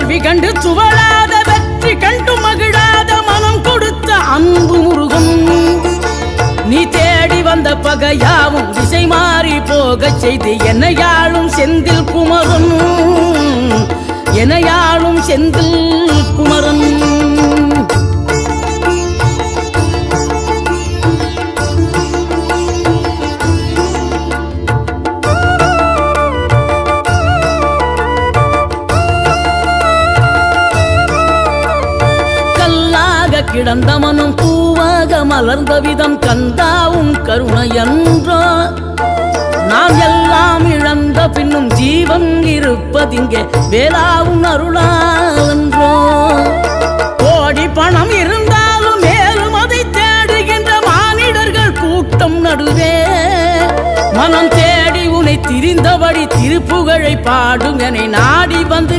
தோல்வி கண்டு துவளாத வெற்றி கண்டு மகிழாத மனம் கொடுத்த அன்பு முருகன் நீ தேடி வந்த பகையாவும் திசை மாறி போகச் செய்து என்னையாளும் செந்தில் குமரன் என்னையாளும் செந்தில் குமரன் கிடந்த மனம் பூவாக மலர்ந்த விதம் கந்தாவும் கருணை என்றோ நாம் எல்லாம் இழந்த பின்னும் ஜீவன் இருப்பதிங்கே வேளாவும் அருளாவென்றோ கோடி பணம் இருந்தாலும் மேலும் அதை தேடுகின்ற மானிடர்கள் கூட்டம் நடுவே மனம் தேடி உனை திரிந்தபடி திருப்புகழை பாடும் என நாடி வந்து